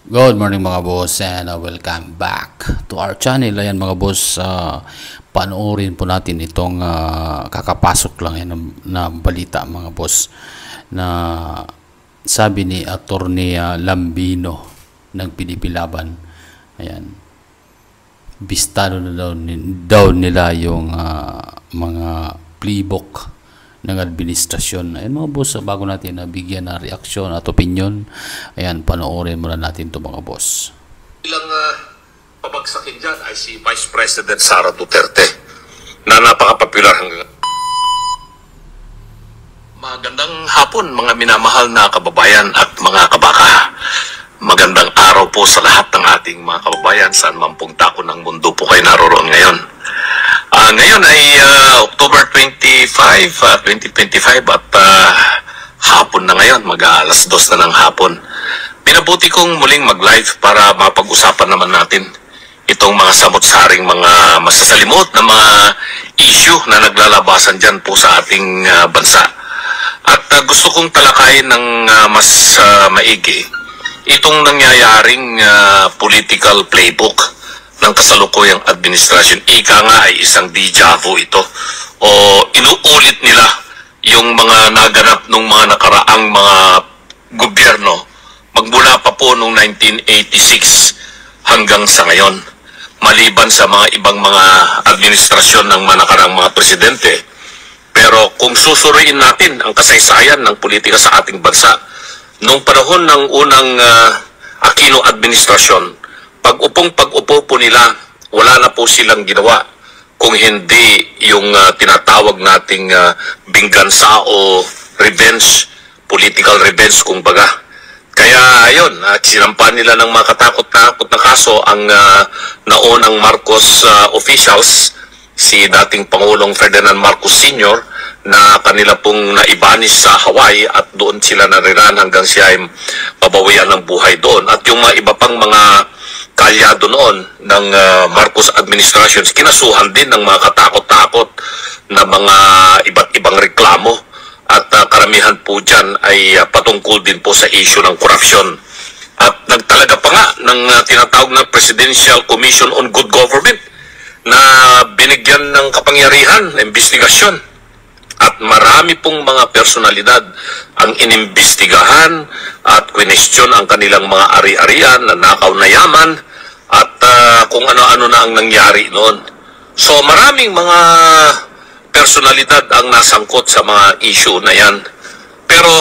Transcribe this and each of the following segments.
Good morning mga boss and welcome back to our channel. Ayan mga boss, panoorin po natin itong kakapasok lang yan na balita mga boss, na sabi ni Attorney Lambino ng PDP Laban. Ayan, bistado na daw nila yung mga playbook ng administrasyon. Ayan mga boss, bago natin bigyan ng reaksyon at opinion, ayan, panoorin muna natin ito mga boss. Ilang pabagsakin dyan ay si Vice President Sara Duterte na napaka-popular hanggang. Magandang hapon mga minamahal na kababayan at mga kabaka. Magandang araw po sa lahat ng ating mga kababayan saan man pong dako ng mundo po kayo naroroon ngayon. Ngayon ay October 25, 2025 at hapon na ngayon, mag-alas 2 na ng hapon. Pinabuti kong muling mag-live para mapag-usapan naman natin itong mga samot-saring mga masasalimot na mga issue na naglalabasan dyan po sa ating bansa. At gusto kong talakayin ng mas maigi itong nangyayaring political playbook ng kasalukuyang administrasyon. Ika nga ay isang deja vu ito, o inuulit nila yung mga naganap ng mga nakaraang mga gobyerno magmula pa po noong 1986 hanggang sa ngayon, maliban sa mga ibang mga administrasyon ng mga nakaraang mga presidente. Pero kung susuriin natin ang kasaysayan ng politika sa ating bansa, noong panahon ng unang Aquino administrasyon, pag-upo po nila, wala na po silang ginawa kung hindi yung tinatawag nating binggansa o revenge, political revenge kumbaga. Kaya ayun, sinampan nila ng mga katakot-takot na kaso ang naunang Marcos officials, si dating Pangulong Ferdinand Marcos Sr., na kanila pong naibanis sa Hawaii at doon sila nariran hanggang siya ay mabawian ng buhay doon. At yung mga iba pang mga kalyado noon ng Marcos administration, kinasuhan din ng mga katakot-takot na mga iba't ibang reklamo, at karamihan po dyan ay patungkol din po sa issue ng korupsyon. At nagtalaga pa nga ng tinatawag na Presidential Commission on Good Government na binigyan ng kapangyarihan na investigasyon. At marami pong mga personalidad ang inimbestigahan at kwinestyon ang kanilang mga ari-arian, nanakaw na yaman, at kung ano-ano na ang nangyari noon. So maraming mga personalidad ang nasangkot sa mga issue na yan. Pero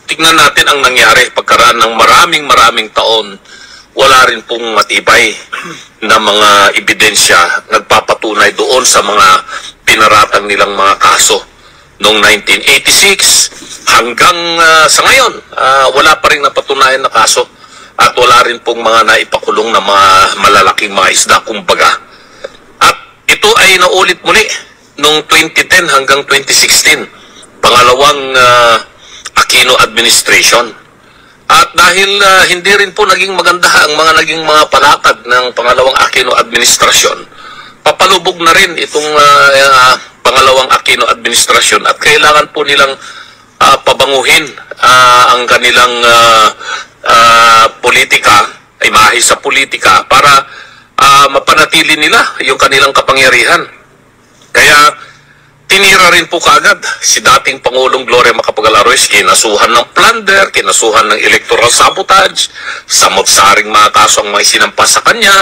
tignan natin ang nangyari pagkaraan ng maraming taon, wala rin pong matibay na mga ebidensya nagpapatunay doon sa mga pinaratang nilang mga kaso. Noong 1986 hanggang sa ngayon, wala pa rin napatunayan na kaso at wala rin pong mga naipakulong na mga malalaking mga isda kumbaga. At ito ay naulit muli noong 2010 hanggang 2016, pangalawang Aquino administration. At dahil hindi rin po naging maganda ang mga naging mga palakad ng pangalawang Aquino administration, papalubog na rin itong pangalawang Aquino administrasyon at kailangan po nilang pabanguhin ang kanilang politika, imahe sa politika para mapanatili nila yung kanilang kapangyarihan. Kaya tinira rin po kaagad si dating Pangulong Gloria Macapagal-Arroyo, kinasuhan ng plunder, kinasuhan ng electoral sabotage, samot-saring mga kaso ang may sinampas sa kanya.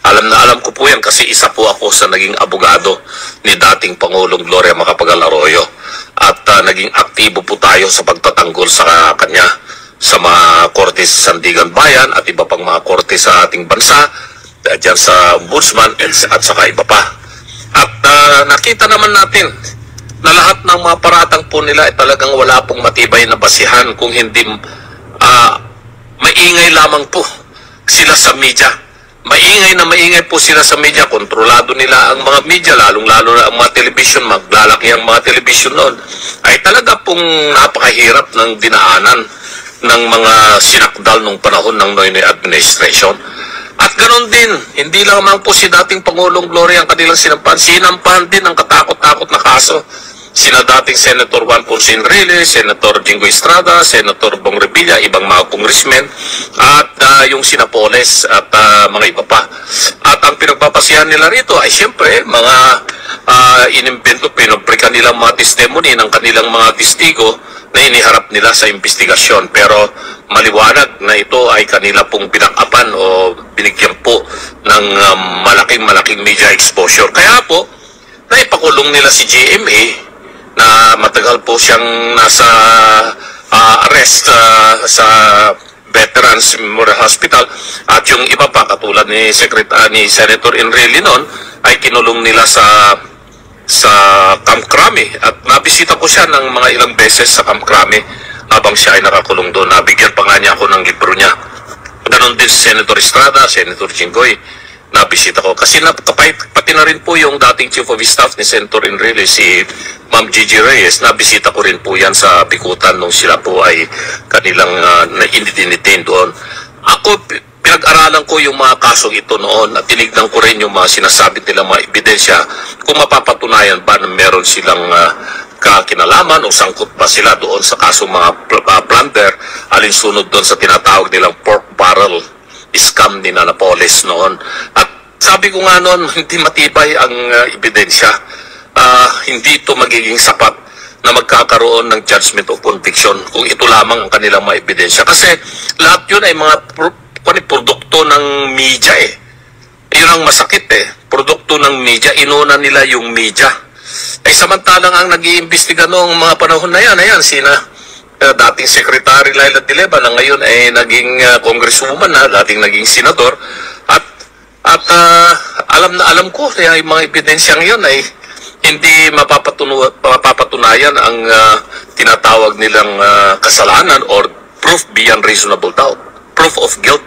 Alam na alam ko po yan kasi isa po ako sa naging abogado ni dating Pangulong Gloria Macapagal-Arroyo. At naging aktibo po tayo sa pagtatanggol sa kanya sa mga korte sa Sandigan Bayan at iba pang mga korte sa ating bansa, dyan sa Ombudsman at saka iba pa. At nakita naman natin na lahat ng mga paratang po nila ay talagang wala pong matibay na basihan, kung hindi maingay lamang po sila sa media. Maingay po sila sa media, kontrolado nila ang mga media, lalong-lalo na ang mga television, maglalaki ang mga television noon. Ay talaga pong napakahirap ng dinaanan ng mga sinakdal nung panahon ng Noynoy administration. At ganoon din, hindi lamang po si dating Pangulong Gloria ang kanilang sinampahan din ang katakot-takot na kaso. sina dating Senator Juan Ponce Enrile, Senator Jingo Estrada, Senator Bong Revilla, ibang mga congressmen, at yung sina Poles at mga iba pa. At ang pinagpapasiyahan nila rito ay siyempre mga inimbento, pinobrika nilang mga testimony ng kanilang mga testigo na iniharap nila sa investigasyon. Pero maliwanag na ito ay kanila pong pinakapan o binigyan po ng malaking media exposure. Kaya po, naipakulong nila si GMA na matagal po siyang nasa arrest sa Veterans Memorial Hospital, at yung iba pa katulad ni Senator Enrile noon ay kinulong nila sa Camp Crame, at nabisita ko siya ng mga ilang beses sa Camp Crame habang siya ay nakakulong doon. Nabigyan pa nga niya ako ng libro niya. Ganon din si Senator Estrada, Senator Jinggoy, nabisita ko. Kasi pati na rin po yung dating Chief of Staff ni Senator Enrile, si Ma'am Gigi Reyes, nabisita ko rin po yan sa Bikutan nung sila po ay kanilang na-detain doon. Ako, pinag-aralan ko yung mga kasong ito noon at tinignan ko rin yung mga sinasabi nilang mga ebidensya kung mapapatunayan ba na meron silang kakinalaman o sangkot ba sila doon sa kasong mga plunder, alinsunod doon sa tinatawag nilang pork barrel scam ni Napoles noon. At sabi ko nga noon, hindi matibay ang ebidensya. Hindi ito magiging sapat na magkakaroon ng judgment of conviction kung ito lamang ang kanilang mga ebidensya. Kasi lahat yun ay mga produkto ng media eh. Yun ang masakit eh. Produkto ng media. Inuna nila yung media. Samantalang ang nag-iimbestiga noong mga panahon na yan, sina dating Secretary Laila De Leva na ngayon ay naging congresswoman na, dating naging senador. At alam ko na yung mga ebidensya ngayon ay hindi mapapatunayan ang tinatawag nilang kasalanan or proof beyond reasonable doubt. Proof of guilt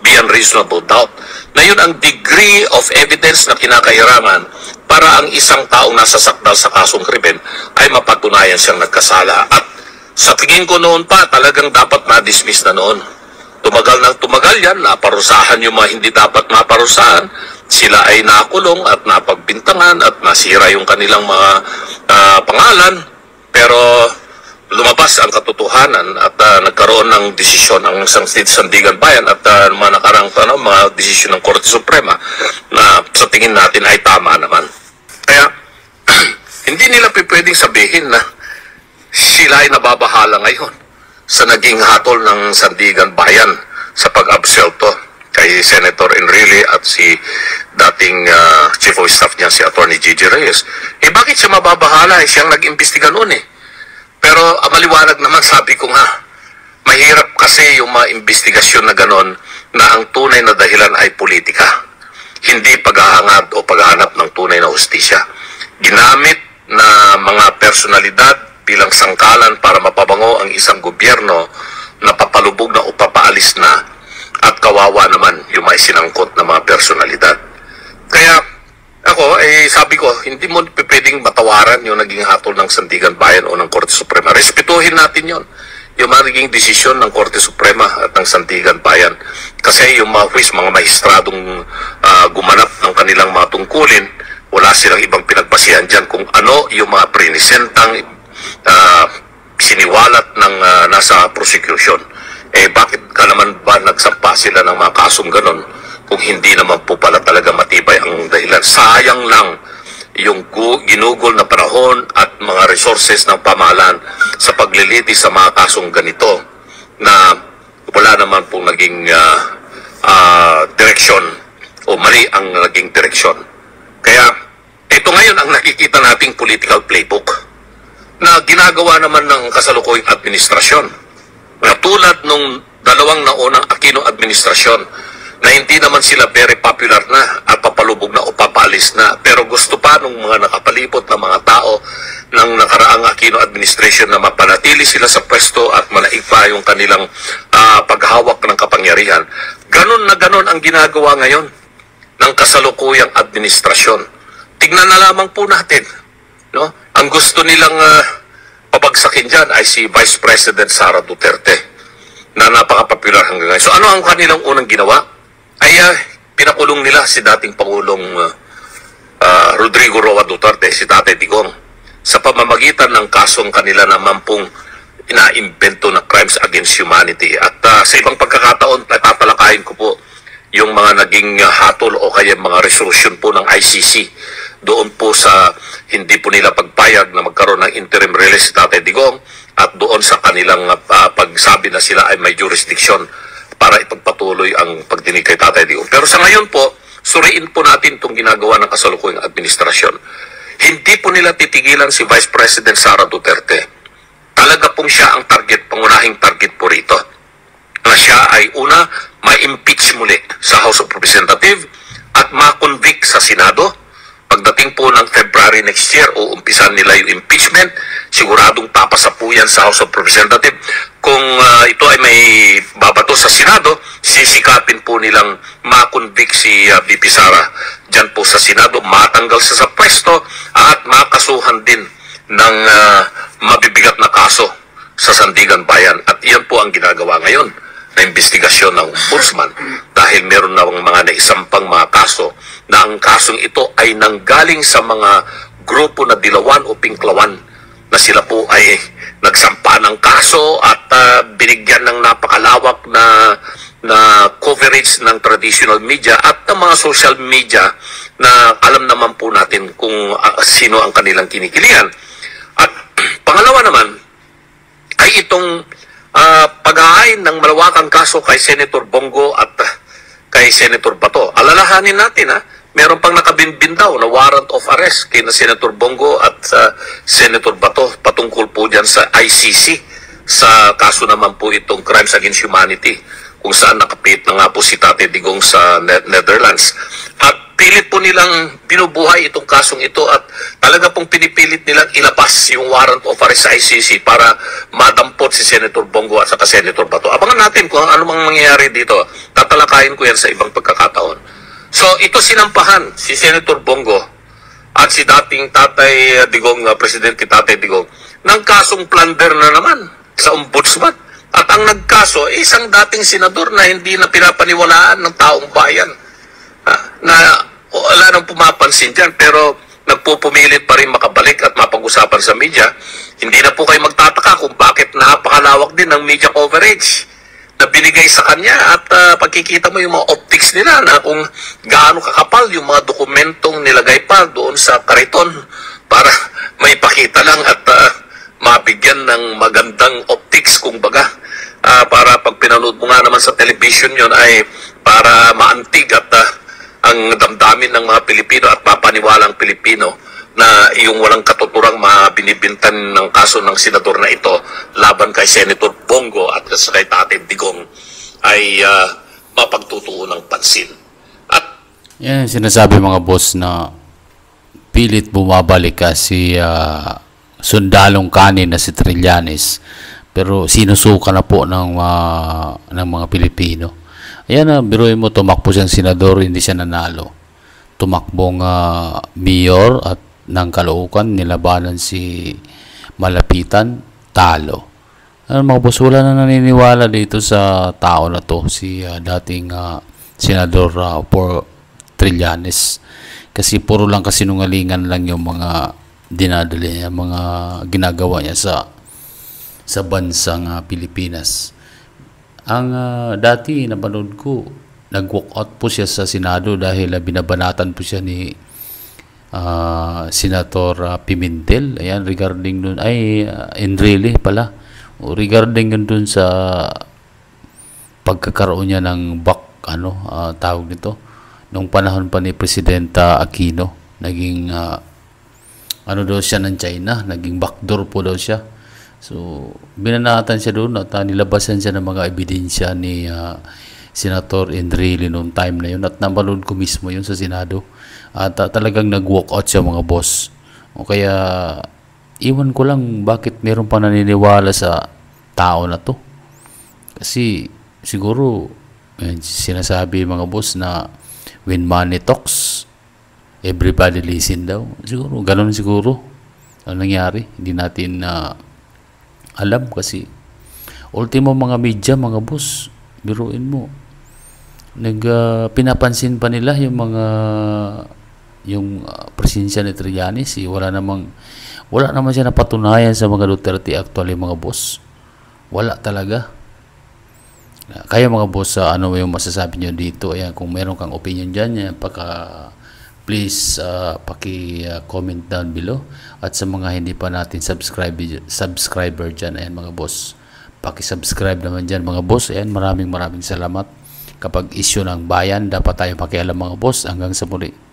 beyond reasonable doubt. Na yun ang degree of evidence na kinakailangan para ang isang taong nasasakdal sa kasong krimen ay mapatunayan siyang nagkasala. At sa tingin ko noon pa, talagang dapat na-dismiss na noon. Tumagal yan, naparusahan yung mga hindi dapat maparusahan. Sila ay nakulong at napagbintangan at nasira yung kanilang mga pangalan. Pero lumabas ang katotohanan at nagkaroon ng desisyon ang Sandigan Bayan at mga nakarang mga desisyon ng Korte Suprema na sa tingin natin ay tama naman. Kaya hindi nila pwedeng sabihin na sila ay nababahala ngayon sa naging hatol ng Sandigan Bayan sa pag-absuelto kay Senator Enrile at si dating Chief of Staff niya si Attorney Gigi Reyes. Bakit siya mababahala? Siyang nag-imbestiga noon eh. Pero maliwanag naman, sabi ko nga, mahirap kasi yung mga investigasyon na ganon na ang tunay na dahilan ay politika. Hindi paghahangad o paghahanap ng tunay na hustisya. Ginamit na mga personalidad bilang sangkalan para mapabango ang isang gobyerno na papalubog na o papaalis na, at kawawa naman yung may sinangkot na mga personalidad. Kaya ako, sabi ko, hindi mo pwedeng matawaran yung naging hatol ng Sandigan Bayan o ng Korte Suprema. Respetuhin natin yon, yung magiging desisyon ng Korte Suprema at ng Sandigan Bayan. Kasi yung mga mahistradong gumanap ng kanilang mga tungkulin, wala silang ibang pinagbasihan dyan kung ano yung mga prinisentang siniwalat ng nasa prosecution. Bakit ka naman ba nagsampa sila ng mga kasong ganon kung hindi naman po pala talaga matibay ang dahilan? Sayang lang yung ginugol na panahon at mga resources ng pamahalaan sa paglilitis sa mga kasong ganito na wala naman pong naging direksyon o mali ang naging direksyon. Kaya ito ngayon ang nakikita nating political playbook na ginagawa naman ng kasalukuyang administrasyon. Na tulad nung dalawang naunang Aquino administrasyon na hindi naman sila very popular na at papalubog na o papaalis na, pero gusto pa nung mga nakapalipot na mga tao ng nakaraang Aquino administration na mapanatili sila sa pwesto at manaig pa yung kanilang paghawak ng kapangyarihan. Ganon na ganon ang ginagawa ngayon ng kasalukuyang administrasyon. Tignan na lamang po natin, no? Ang gusto nilang pabagsakin dyan ay si Vice President Sara Duterte na napaka-popular hanggang ngayon. So ano ang kanilang unang ginawa? Ay pinakulong nila si dating Pangulong Rodrigo Roa Duterte, si Tatay Digong. sa pamamagitan ng kasong kanila naman pong inaimbento na crimes against humanity. At sa ibang pagkakataon, tatalakayin ko po yung mga naging hatol o kaya mga resolution po ng ICC doon po sa hindi po nila pagpayag na magkaroon ng interim release si Tatay Digong at doon sa kanilang pagsabi na sila ay may jurisdiction para ipagpatuloy ang pagdinig kay Tatay Digong. Pero sa ngayon po, suriin po natin itong ginagawa ng kasalukuyang administrasyon. Hindi po nila titigilan si Vice President Sara Duterte. Talaga pong siya ang target, pangunahing target po rito. Na siya ay una, ma-impeach muli sa House of Representatives at ma-convict sa Senado. Pagdating po ng February next year, uumpisan nila yung impeachment. Siguradong tapasa po yan sa House of Representatives. Kung ito ay may babato sa Senado, sisikapin po nilang ma-convict si VP Sara dyan po sa Senado, matanggal siya sa pwesto at makasuhan din ng mabibigat na kaso sa Sandigan Bayan. At iyan po ang ginagawa ngayon na investigasyon ng Ombudsman dahil meron na mga naisampang mga kaso na ang kasong ito ay nanggaling sa mga grupo na dilawan o pinklawan na sila po ay nagsampa ng kaso at binigyan ng napakalawak na coverage ng traditional media at ng mga social media na alam naman po natin kung sino ang kanilang kinikilian. At pangalawa naman ay itong pag-aay ng malawakang kaso kay Senator Bongo at kay Senator Bato. Alalahanin natin meron pang nakabinbin daw na warrant of arrest kay Senator Bongo at Senator Bato patungkol po dyan sa ICC sa kaso naman po itong crimes against humanity kung saan nakapit na nga po si Tatay Digong sa Netherlands. At pilit po nilang binubuhay itong kasong ito at talaga pong pinipilit nilang ilabas yung warrant of arrest sa ICC para madampot si Senator Bongo at saka Senator Bato. Abangan natin kung ano mang mangyayari dito. Tatalakayin ko yan sa ibang pagkakataon. So ito sinampahan si Senator Bongo at si dating Tatay Digong, Presidente Tatay Digong, ng kasong plunder na naman sa Ombudsman. At ang nagkaso, isang dating senador na hindi na pinapaniwalaan ng taong bayan. Na wala nang pumapansin dyan, pero nagpupumilit pa rin makabalik at mapag-usapan sa media. Hindi na po kayo magtataka kung bakit napakalawak din ng media coverage na binigay sa kanya at pagkikita mo yung mga optics nila na kung gaano kakapal yung mga dokumentong nilagay pa doon sa kariton para may pakita lang at mabigyan ng magandang optics kung baga. Para pag pinanood mo nga naman sa television yon ay para maantig at ang damdamin ng mga Pilipino at mapaniwalang Pilipino na yung walang katuturang mabinibintan ng kaso ng senador na ito laban kay Senator Bongo at kay Tatay Digong ay mapagtutuon ng pansin. At yan sinasabi mga boss na pilit bumabalik si sundalong kanin na si Trillanes pero sinusuka na po ng mga Pilipino. Ayan biruin mo, tumakbo siyang senador, hindi siya nanalo. Tumakbong mayor at ng Caloocan, nilabanan si Malapitan, talo. Mga boss, wala na naniniwala dito sa tao na to, si dating senador por Trillanes. Kasi puro lang kasinungalingan lang yung mga dinadali niya, mga ginagawa niya sa bansang Pilipinas. Ang dati napanood ko, nag-walk out po siya sa Senado dahil binabanatan po siya ni Senator Pimentel. Ayan, regarding dun, Enrile pala. Regarding dun sa pagkakaroon niya ng tawag nito, nung panahon pa ni Presidenta Aquino, naging daw siya ng China, naging backdoor po daw siya. So, binanatan siya doon at nilabasan siya ng mga ebidensya ni Senator Enrile noong time na yun at napanood ko mismo yun sa Senado at talagang nag-walk out siya mga boss. O kaya, iwan ko lang bakit meron pa naniniwala sa tao na to. Kasi, siguro, sinasabi mga boss na when money talks, everybody listen daw. Siguro, ganun siguro. Ano nangyari? Hindi natin alam kasi ultimo mga media mga boss, biruin mo, pinapansin pa nila yung mga yung presensya ni Trillanes, wala naman siya napatunayan sa mga Duterte actually mga boss. Wala talaga. Kaya mga boss, ano yung masasabi nyo dito? Ayan, kung meron kang opinion dyan, please paki-comment down below. At sa mga hindi pa natin subscriber dyan, ayan mga boss, paki-subscribe naman dyan mga boss. Ayan, maraming salamat. Kapag issue ng bayan, dapat tayo pakialam mga boss. Hanggang sa muli.